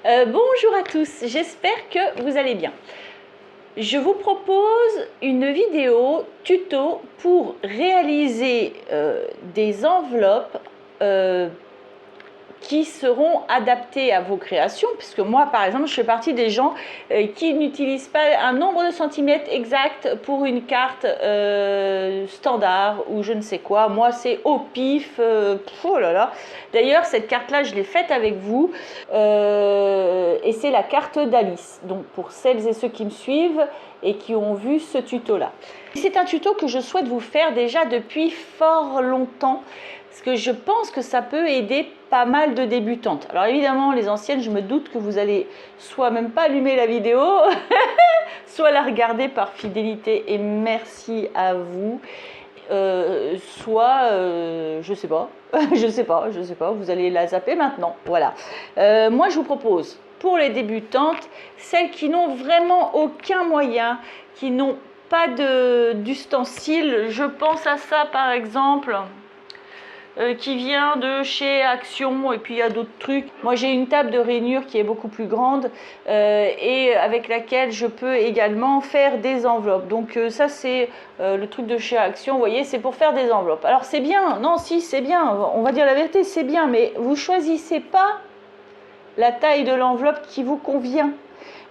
Bonjour à tous, j'espère que vous allez bien. Je vous propose une vidéo tuto pour réaliser des enveloppes qui seront adaptées à vos créations, puisque moi par exemple je fais partie des gens qui n'utilisent pas un nombre de centimètres exact pour une carte standard ou je ne sais quoi. Moi c'est au pif, oh là là. D'ailleurs cette carte là je l'ai faite avec vous et c'est la carte d'Alice, donc pour celles et ceux qui me suivent et qui ont vu ce tuto là. C'est un tuto que je souhaite vous faire déjà depuis fort longtemps, parce que je pense que ça peut aider pas mal de débutantes. Alors évidemment, les anciennes, je me doute que vous allez soit même pas allumer la vidéo, soit la regarder par fidélité et merci à vous, soit, je sais pas, je sais pas, vous allez la zapper maintenant. Voilà. Moi, je vous propose, pour les débutantes, celles qui n'ont vraiment aucun moyen, qui n'ont pas d'ustensiles, je pense à ça par exemple, qui vient de chez Action, et puis il y a d'autres trucs. Moi j'ai une table de rainure qui est beaucoup plus grande et avec laquelle je peux également faire des enveloppes. Donc ça c'est le truc de chez Action, vous voyez, c'est pour faire des enveloppes. Alors c'est bien, non si c'est bien, on va dire la vérité, c'est bien, mais vous choisissez pas la taille de l'enveloppe qui vous convient.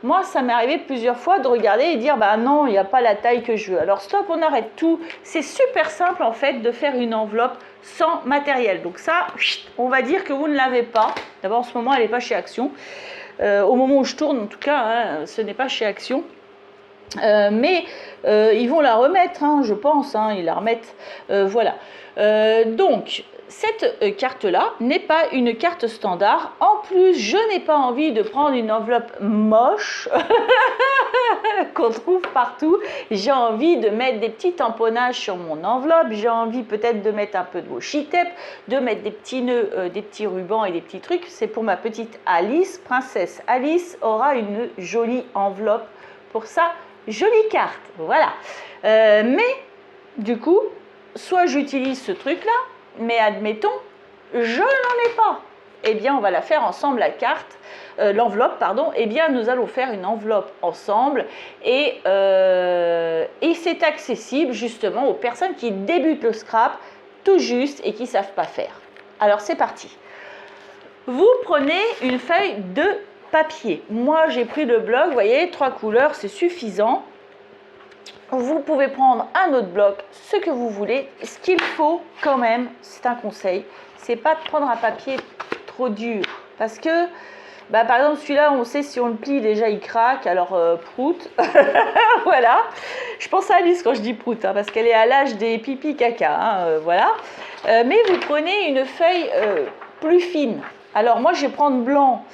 Moi, ça m'est arrivé plusieurs fois de regarder et dire bah non, il n'y a pas la taille que je veux. Alors stop, on arrête tout. C'est super simple en fait de faire une enveloppe sans matériel. Donc ça, on va dire que vous ne l'avez pas. D'abord en ce moment, elle n'est pas chez Action. Au moment où je tourne, en tout cas, hein, ce n'est pas chez Action. Mais ils vont la remettre, hein, je pense, hein, ils la remettent. Voilà. Donc, cette carte-là n'est pas une carte standard. En plus, je n'ai pas envie de prendre une enveloppe moche qu'on trouve partout. J'ai envie de mettre des petits tamponnages sur mon enveloppe. J'ai envie peut-être de mettre un peu de washi tape, de mettre des petits nœuds, des petits rubans et des petits trucs. C'est pour ma petite Alice. Princesse Alice aura une jolie enveloppe pour sa jolie carte. Voilà. Mais, du coup, soit j'utilise ce truc-là, mais admettons, je n'en ai pas. Eh bien, on va la faire ensemble, la carte, l'enveloppe, pardon. Eh bien, nous allons faire une enveloppe ensemble et c'est accessible justement aux personnes qui débutent le scrap tout juste et qui ne savent pas faire. Alors, c'est parti. Vous prenez une feuille de papier. Moi, j'ai pris le bloc, vous voyez, 3 couleurs, c'est suffisant. Vous pouvez prendre un autre bloc, ce que vous voulez. Ce qu'il faut quand même, c'est un conseil, c'est pas de prendre un papier trop dur. Parce que, bah, par exemple, celui-là, on sait si on le plie, déjà il craque, alors prout. Voilà. Je pense à Alice quand je dis prout, hein, parce qu'elle est à l'âge des pipi caca. Hein, voilà. Mais vous prenez une feuille plus fine. Alors moi, je vais prendre blanc.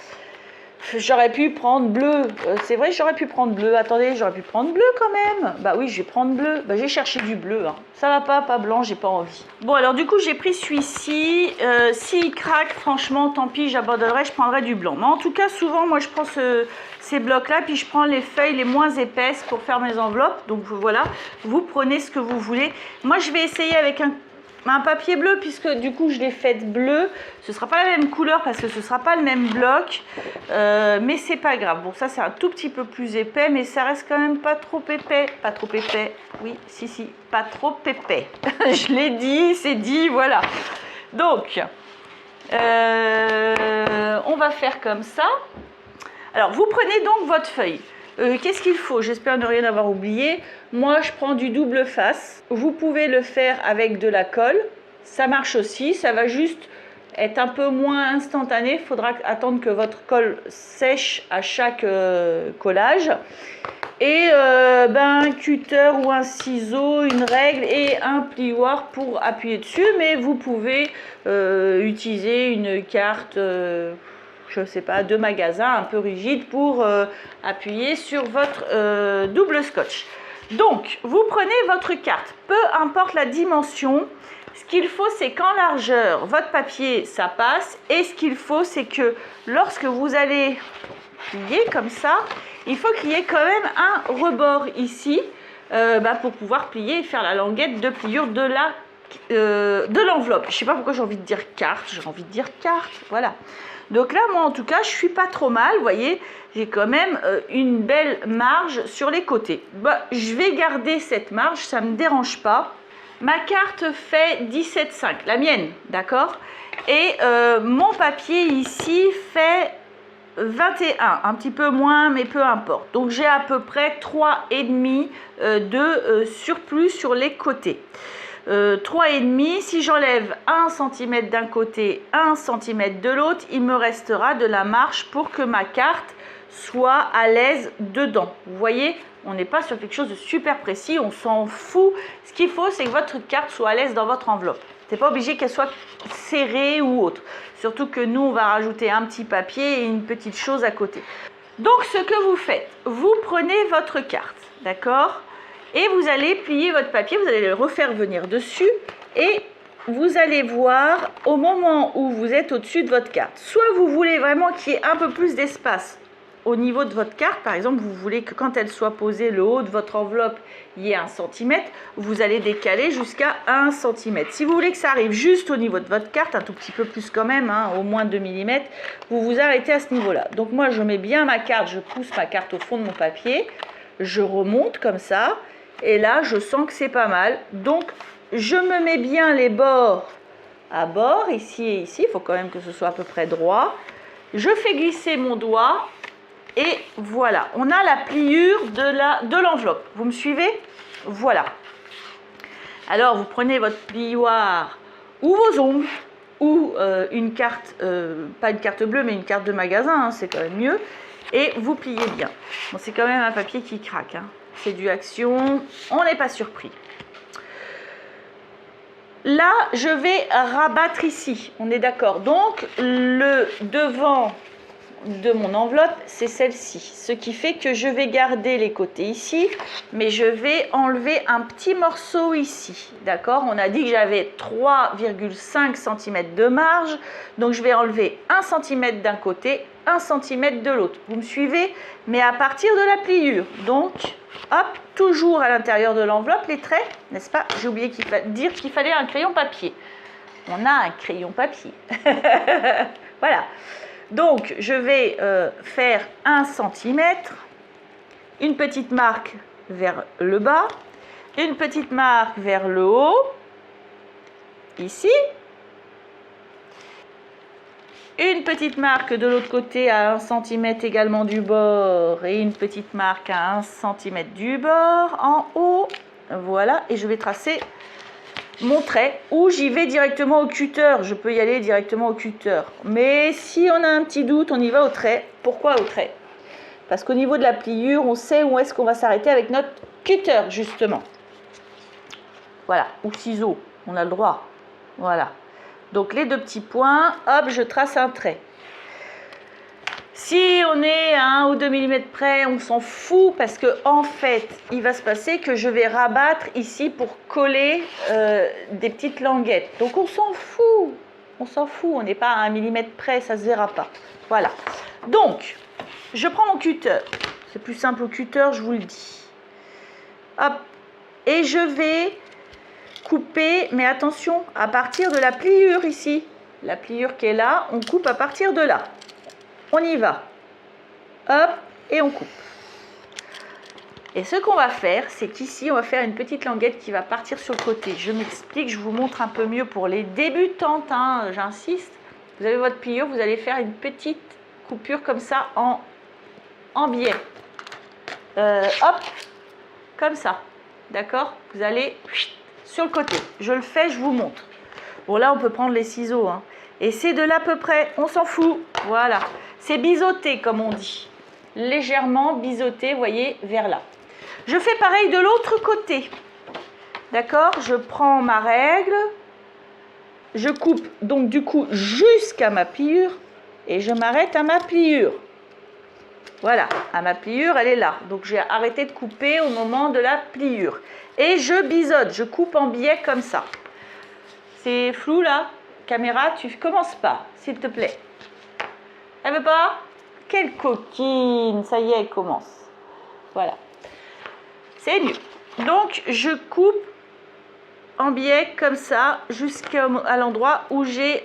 J'aurais pu prendre bleu, c'est vrai j'aurais pu prendre bleu, attendez, j'aurais pu prendre bleu quand même. Bah oui, je vais prendre bleu, bah j'ai cherché du bleu, hein. Ça va pas blanc, j'ai pas envie. Bon alors du coup j'ai pris celui-ci, s'il craque franchement tant pis, j'abandonnerai, je prendrai du blanc. Mais en tout cas souvent moi je prends ces blocs là, puis je prends les feuilles les moins épaisses pour faire mes enveloppes. Donc voilà, vous prenez ce que vous voulez. Moi je vais essayer avec un papier bleu, puisque du coup je l'ai faite bleu. Ce sera pas la même couleur parce que ce sera pas le même bloc, mais c'est pas grave. Bon, ça c'est un tout petit peu plus épais, mais ça reste quand même pas trop épais. Pas trop épais, oui, si, pas trop épais. Je l'ai dit, c'est dit, voilà. Donc on va faire comme ça. Alors vous prenez donc votre feuille. Qu'est-ce qu'il faut? J'espère ne rien avoir oublié. Moi, je prends du double face. Vous pouvez le faire avec de la colle. Ça marche aussi. Ça va juste être un peu moins instantané. Il faudra attendre que votre colle sèche à chaque collage. Et un cutter ou un ciseau, une règle et un plioir pour appuyer dessus. Mais vous pouvez utiliser une carte... je ne sais pas, de magasin un peu rigide pour appuyer sur votre double scotch. Donc, vous prenez votre carte, peu importe la dimension. Ce qu'il faut, c'est qu'en largeur, votre papier, ça passe. Et ce qu'il faut, c'est que lorsque vous allez plier comme ça, il faut qu'il y ait quand même un rebord ici pour pouvoir plier et faire la languette de pliure de la de l'enveloppe. Je sais pas pourquoi j'ai envie de dire carte, j'ai envie de dire carte, voilà. Donc là, moi en tout cas, je suis pas trop mal, vous voyez, j'ai quand même une belle marge sur les côtés. Bah, je vais garder cette marge, ça me dérange pas. Ma carte fait 17,5, la mienne, d'accord? Et mon papier ici fait 21, un petit peu moins, mais peu importe. Donc j'ai à peu près 3,5 de surplus sur les côtés. 3,5, si j'enlève 1 cm d'un côté, 1 cm de l'autre, il me restera de la marge pour que ma carte soit à l'aise dedans. Vous voyez, on n'est pas sur quelque chose de super précis, on s'en fout. Ce qu'il faut, c'est que votre carte soit à l'aise dans votre enveloppe. C'est pas obligé qu'elle soit serrée ou autre. Surtout que nous, on va rajouter un petit papier et une petite chose à côté. Donc, ce que vous faites, vous prenez votre carte, d'accord? Et vous allez plier votre papier, vous allez le refaire venir dessus et vous allez voir au moment où vous êtes au-dessus de votre carte. Soit vous voulez vraiment qu'il y ait un peu plus d'espace au niveau de votre carte, par exemple, vous voulez que quand elle soit posée, le haut de votre enveloppe, il y ait 1 cm, vous allez décaler jusqu'à 1 cm. Si vous voulez que ça arrive juste au niveau de votre carte, un tout petit peu plus quand même, hein, au moins 2 mm, vous vous arrêtez à ce niveau-là. Donc moi, je mets bien ma carte, je pousse ma carte au fond de mon papier, je remonte comme ça, et là, je sens que c'est pas mal. Donc, je me mets bien les bords à bord, ici et ici, il faut quand même que ce soit à peu près droit. Je fais glisser mon doigt. Et voilà, on a la pliure de l'enveloppe. Vous me suivez? Voilà. Alors, vous prenez votre plioir ou vos ongles ou une carte, pas une carte bleue, mais une carte de magasin, hein, c'est quand même mieux. Et vous pliez bien. Bon, c'est quand même un papier qui craque. Hein. C'est du Action, on n'est pas surpris. Là, je vais rabattre ici, on est d'accord. Donc, le devant de mon enveloppe, c'est celle-ci. Ce qui fait que je vais garder les côtés ici, mais je vais enlever un petit morceau ici. D'accord? On a dit que j'avais 3,5 cm de marge, donc je vais enlever 1 cm d'un côté, 1 cm de l'autre. Vous me suivez? Mais à partir de la pliure. Donc, hop, toujours à l'intérieur de l'enveloppe, les traits, n'est-ce pas? J'ai oublié dire qu'il fallait un crayon papier. On a un crayon papier. Voilà. Donc, je vais faire 1 cm, une petite marque vers le bas, une petite marque vers le haut, ici, une petite marque de l'autre côté à 1 cm également du bord et une petite marque à 1 cm du bord en haut. Voilà, et je vais tracer mon trait ou j'y vais directement au cutter. Je peux y aller directement au cutter. Mais si on a un petit doute, on y va au trait. Pourquoi au trait? Parce qu'au niveau de la pliure, on sait où est-ce qu'on va s'arrêter avec notre cutter, justement. Voilà, ou ciseaux, on a le droit. Voilà. Donc les deux petits points, hop, je trace un trait. Si on est à 1 ou 2 mm près, on s'en fout parce que en fait, il va se passer que je vais rabattre ici pour coller des petites languettes. Donc on s'en fout, on n'est pas à 1 mm près, ça ne se verra pas. Voilà. Donc, je prends mon cutter. C'est plus simple au cutter, je vous le dis. Hop. Et je vais couper, mais attention, à partir de la pliure ici. La pliure qui est là, on coupe à partir de là. On y va. Hop, et on coupe. Et ce qu'on va faire, c'est qu'ici, on va faire une petite languette qui va partir sur le côté. Je m'explique, je vous montre un peu mieux pour les débutantes, hein, j'insiste. Vous avez votre pliure, vous allez faire une petite coupure comme ça en biais. Hop, comme ça. D'accord? Vous allez sur le côté. Je le fais, je vous montre. Bon, là, on peut prendre les ciseaux, hein. Et c'est de là à peu près, on s'en fout. Voilà. C'est biseauté, comme on dit. Légèrement biseauté, vous voyez, vers là. Je fais pareil de l'autre côté. D'accord? Je prends ma règle. Je coupe, donc, du coup, jusqu'à ma pliure. Et je m'arrête à ma pliure. Voilà. À ma pliure, elle est là. Donc, j'ai arrêté de couper au moment de la pliure. Et je biseaute. Je coupe en biais comme ça. C'est flou, là? Caméra, tu commences pas, s'il te plaît. Elle veut pas? Quelle coquine! Ça y est, elle commence. Voilà. C'est mieux. Donc, je coupe en biais comme ça jusqu'à l'endroit où j'ai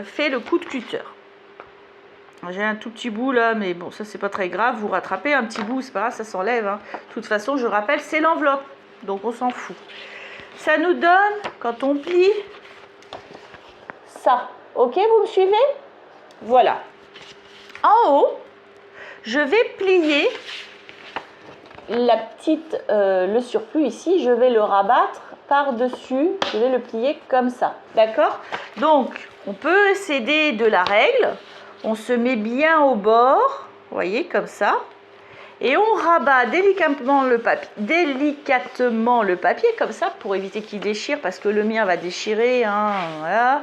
fait le coup de cutter. J'ai un tout petit bout là, mais bon, ça c'est pas très grave. Vous rattrapez un petit bout, c'est pas grave, ça s'enlève. Hein. De toute façon, je rappelle, c'est l'enveloppe, donc on s'en fout. Ça nous donne, quand on plie, ça. Ok, vous me suivez? Voilà. En haut, je vais plier le surplus ici, je vais le rabattre par-dessus, je vais le plier comme ça. D'accord? Donc, on peut s'aider de la règle. On se met bien au bord, vous voyez, comme ça. Et on rabat délicatement le papier, comme ça, pour éviter qu'il déchire, parce que le mien va déchirer. Hein, voilà.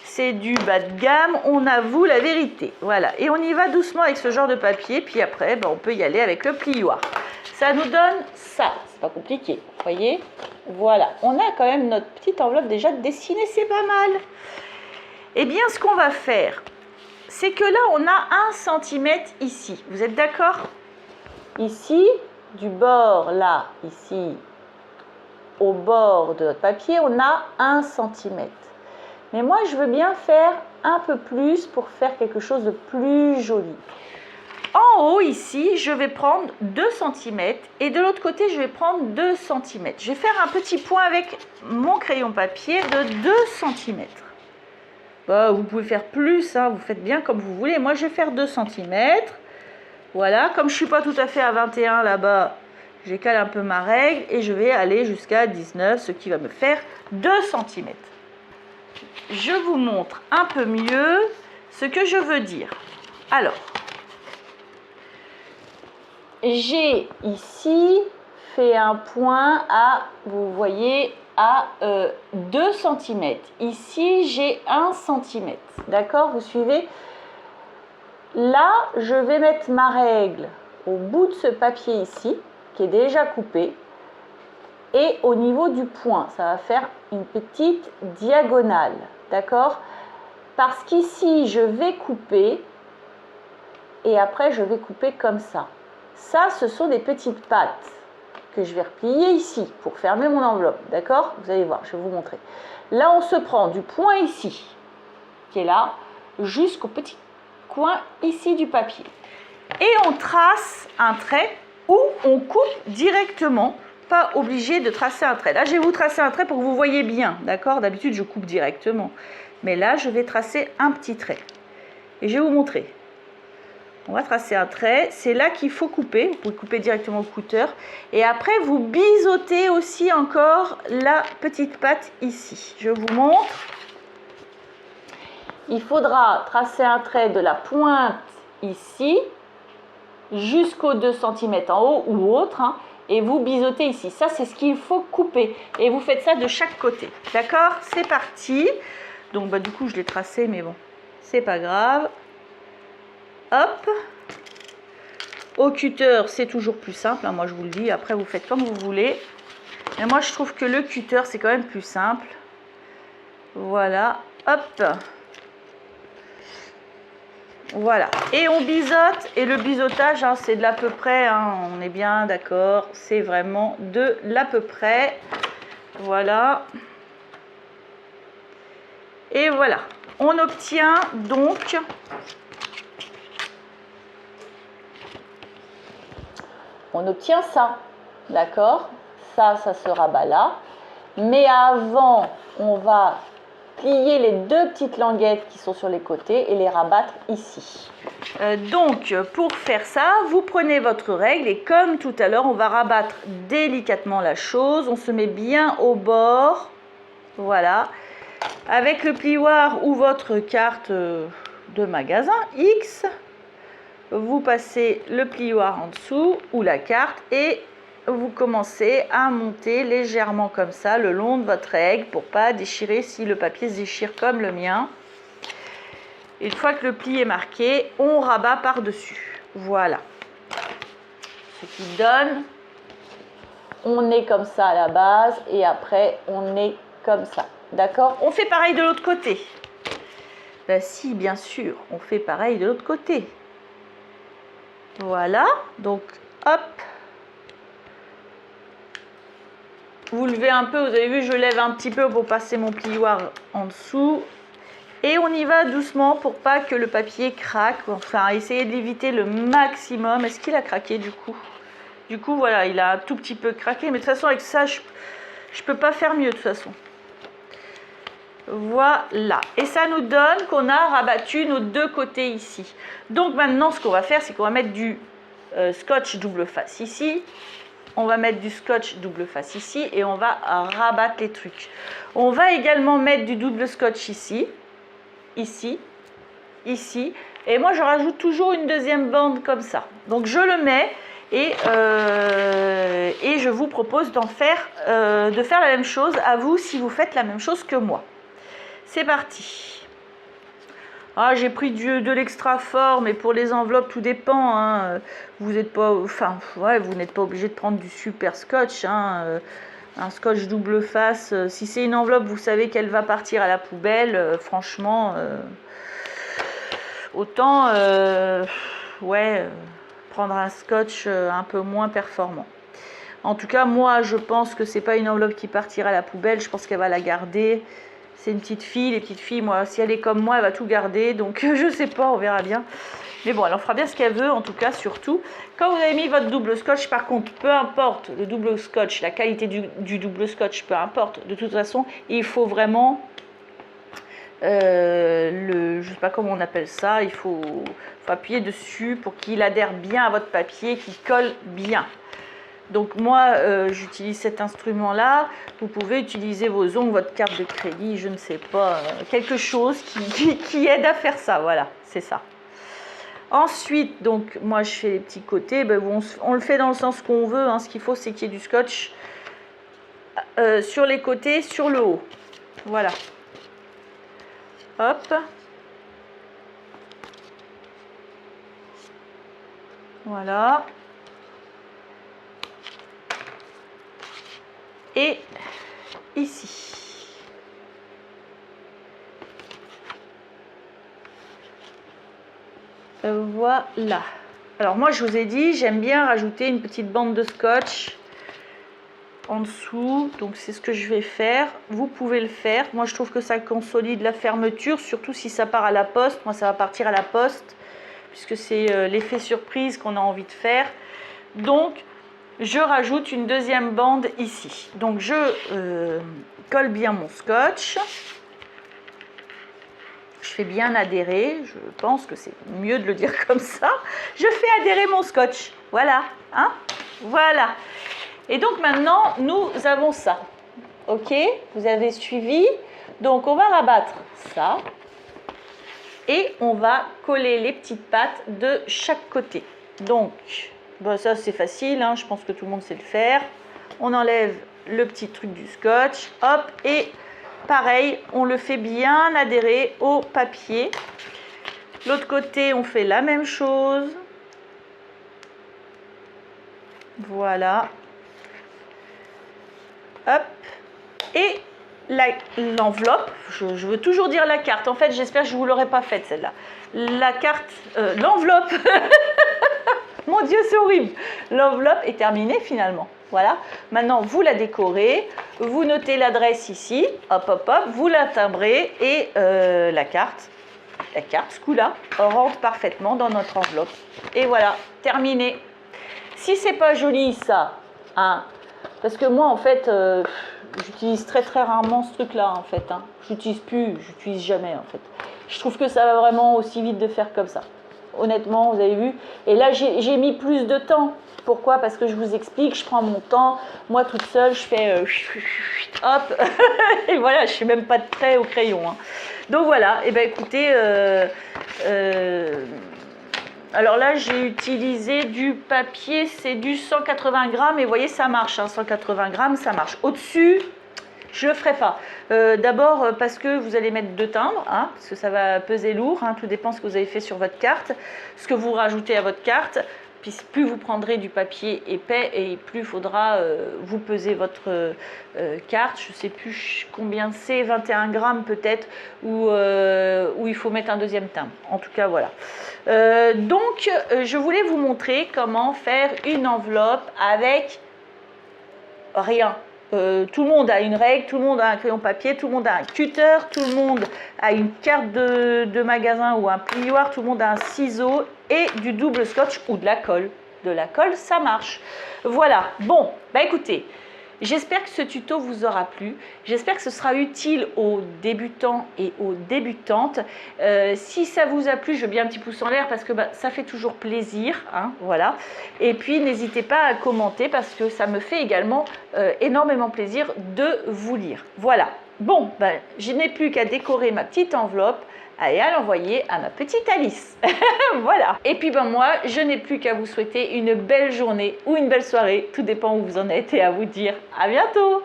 C'est du bas de gamme, on avoue la vérité. Voilà. Et on y va doucement avec ce genre de papier, puis après, on peut y aller avec le plioir. Ça nous donne ça. C'est pas compliqué, vous voyez. Voilà. On a quand même notre petite enveloppe déjà dessinée, c'est pas mal. Eh bien, ce qu'on va faire, c'est que là, on a 1 cm ici. Vous êtes d'accord? Ici, du bord, là, ici, au bord de notre papier, on a 1 cm. Mais moi, je veux bien faire un peu plus pour faire quelque chose de plus joli. En haut, ici, je vais prendre 2 cm et de l'autre côté, je vais prendre 2 cm. Je vais faire un petit point avec mon crayon papier de 2 cm. Vous pouvez faire plus, hein, vous faites bien comme vous voulez. Moi, je vais faire 2 cm. Voilà, comme je ne suis pas tout à fait à 21 là-bas, j'écale un peu ma règle et je vais aller jusqu'à 19, ce qui va me faire 2 cm. Je vous montre un peu mieux ce que je veux dire. Alors, j'ai ici fait un point à, vous voyez, à 2 cm. Ici, j'ai 1 cm. D'accord, vous suivez? Là, je vais mettre ma règle au bout de ce papier ici, qui est déjà coupé. Et au niveau du point, ça va faire une petite diagonale. D'accord? Parce qu'ici, je vais couper. Et après, je vais couper comme ça. Ça, ce sont des petites pattes que je vais replier ici pour fermer mon enveloppe. D'accord? Vous allez voir, je vais vous montrer. Là, on se prend du point ici, qui est là, jusqu'au petit coin ici du papier. Et on trace un trait ou on coupe directement. Pas obligé de tracer un trait. Là, je vais vous tracer un trait pour que vous voyez bien. D'accord? D'habitude, je coupe directement. Mais là, je vais tracer un petit trait. Et je vais vous montrer. On va tracer un trait, c'est là qu'il faut couper, vous pouvez couper directement au cutter. Et après, vous biseautez aussi encore la petite patte ici. Je vous montre. Il faudra tracer un trait de la pointe ici, jusqu'aux 2 cm en haut ou autre, hein, et vous biseautez ici. Ça, c'est ce qu'il faut couper. Et vous faites ça de chaque côté. D'accord? C'est parti. Donc, du coup, je l'ai tracé, mais bon, c'est pas grave. Hop, au cutter, c'est toujours plus simple, hein, moi je vous le dis, après vous faites comme vous voulez. Mais moi je trouve que le cutter, c'est quand même plus simple. Voilà, hop. Voilà, et on biseaute, et le biseautage, hein, c'est de l'à peu près, hein, on est bien d'accord, c'est vraiment de l'à peu près. Voilà. Et voilà, on obtient donc... On obtient ça, d'accord? Ça se rabat là. Mais avant, on va plier les 2 petites languettes qui sont sur les côtés et les rabattre ici. Donc, pour faire ça, vous prenez votre règle et comme tout à l'heure, on va rabattre délicatement la chose. On se met bien au bord, voilà, avec le plioir ou votre carte de magasin X. Vous passez le plioir en dessous ou la carte et vous commencez à monter légèrement comme ça le long de votre règle pour pas déchirer si le papier se déchire comme le mien. Une fois que le pli est marqué, on rabat par-dessus. Voilà. Ce qui donne, on est comme ça à la base et après on est comme ça. D'accord? On fait pareil de l'autre côté. Ben si, bien sûr, on fait pareil de l'autre côté. Voilà, donc hop, vous levez un peu, vous avez vu, je lève un petit peu pour passer mon plioir en dessous. Et on y va doucement pour pas que le papier craque. Enfin, essayez de l'éviter le maximum. Est-ce qu'il a craqué du coup? Du coup, voilà, il a un tout petit peu craqué. Mais de toute façon, avec ça, je peux pas faire mieux de toute façon. Voilà. Et ça nous donne qu'on a rabattu nos deux côtés ici. Donc maintenant, ce qu'on va faire, c'est qu'on va mettre du scotch double face ici. On va mettre du scotch double face ici. Et on va rabattre les trucs. On va également mettre du double scotch ici. Ici, ici, et moi je rajoute toujours une deuxième bande comme ça. Donc je le mets et je vous propose de faire la même chose à vous si vous faites la même chose que moi. C'est parti. Ah, j'ai pris de l'extra fort, mais pour les enveloppes tout dépend. Hein. Vous n'êtes pas, enfin, ouais, vous n'êtes pas obligé de prendre du super scotch. Hein. Un scotch double face, si c'est une enveloppe, vous savez qu'elle va partir à la poubelle, franchement, autant prendre un scotch un peu moins performant. En tout cas, moi, je pense que c'est pas une enveloppe qui partira à la poubelle, je pense qu'elle va la garder. C'est une petite fille, les petites filles, moi, si elle est comme moi, elle va tout garder, donc je sais pas, on verra bien. Mais bon, elle en fera bien ce qu'elle veut, en tout cas, surtout. Quand vous avez mis votre double scotch, par contre, peu importe le double scotch, la qualité du double scotch, peu importe, de toute façon, il faut vraiment, je ne sais pas comment on appelle ça, il faut appuyer dessus pour qu'il adhère bien à votre papier, qu'il colle bien. Donc moi, j'utilise cet instrument-là. Vous pouvez utiliser vos ongles, votre carte de crédit, je ne sais pas, quelque chose qui aide à faire ça, voilà, c'est ça. Ensuite, donc, moi, je fais les petits côtés. Ben, on le fait dans le sens qu'on veut. Hein. Ce qu'il faut, c'est qu'il y ait du scotch sur les côtés, sur le haut. Voilà. Hop. Voilà. Et ici. Voilà. Alors moi je vous ai dit, j'aime bien rajouter une petite bande de scotch en dessous. Donc c'est ce que je vais faire. Vous pouvez le faire. Moi je trouve que ça consolide la fermeture, surtout si ça part à la poste. Moi ça va partir à la poste, puisque c'est l'effet surprise qu'on a envie de faire. Donc je rajoute une deuxième bande ici. Donc je colle bien mon scotch. Je fais bien adhérer, je pense que c'est mieux de le dire comme ça. Je fais adhérer mon scotch, voilà, hein, voilà. Et donc maintenant, nous avons ça, ok? Vous avez suivi. Donc on va rabattre ça et on va coller les petites pattes de chaque côté. Donc, bon, ça c'est facile, hein, je pense que tout le monde sait le faire. On enlève le petit truc du scotch, hop, et pareil, on le fait bien adhérer au papier. L'autre côté, on fait la même chose. Voilà. Hop. Et l'enveloppe, je veux toujours dire la carte. En fait, j'espère que je ne vous l'aurais pas faite celle-là. La carte, l'enveloppe. Mon Dieu, c'est horrible. L'enveloppe est terminée finalement. Voilà. Maintenant, vous la décorez. Vous notez l'adresse ici. Hop, hop, hop. Vous la timbrez et la carte, ce coup-là, rentre parfaitement dans notre enveloppe. Et voilà, terminé. Si c'est pas joli ça, hein, parce que moi en fait, j'utilise très rarement ce truc-là en fait. Hein. J'utilise jamais en fait. Je trouve que ça va vraiment aussi vite de faire comme ça. Honnêtement, vous avez vu. Et là, j'ai mis plus de temps. Pourquoi? Parce que je vous explique, je prends mon temps. Moi, toute seule, je fais hop. Et voilà, je ne suis même pas de trait au crayon. Hein. Donc voilà, et bien écoutez, alors là, j'ai utilisé du papier, c'est du 180 grammes. Et vous voyez, ça marche, hein, 180 grammes, ça marche. Au-dessus, je ne le ferai pas. D'abord parce que vous allez mettre 2 timbres, hein, parce que ça va peser lourd, hein, tout dépend ce que vous avez fait sur votre carte, ce que vous rajoutez à votre carte. Puis plus vous prendrez du papier épais et plus il faudra vous peser votre carte. Je ne sais plus combien c'est, 21 grammes peut-être, où il faut mettre un deuxième timbre. En tout cas, voilà. Donc, je voulais vous montrer comment faire une enveloppe avec rien. Tout le monde a une règle, tout le monde a un crayon papier, tout le monde a un cutter, tout le monde a une carte de magasin ou un plioir, tout le monde a un ciseau et du double scotch ou de la colle. De la colle, ça marche. Voilà. Bon, bah écoutez, j'espère que ce tuto vous aura plu. J'espère que ce sera utile aux débutants et aux débutantes. Si ça vous a plu, je veux bien un petit pouce en l'air parce que ça fait toujours plaisir. Hein, voilà. Et puis, n'hésitez pas à commenter parce que ça me fait également énormément plaisir de vous lire. Voilà. Bon, je n'ai plus qu'à décorer ma petite enveloppe et à l'envoyer à ma petite Alice. Voilà. Et puis moi, je n'ai plus qu'à vous souhaiter une belle journée ou une belle soirée. Tout dépend où vous en êtes et à vous dire à bientôt.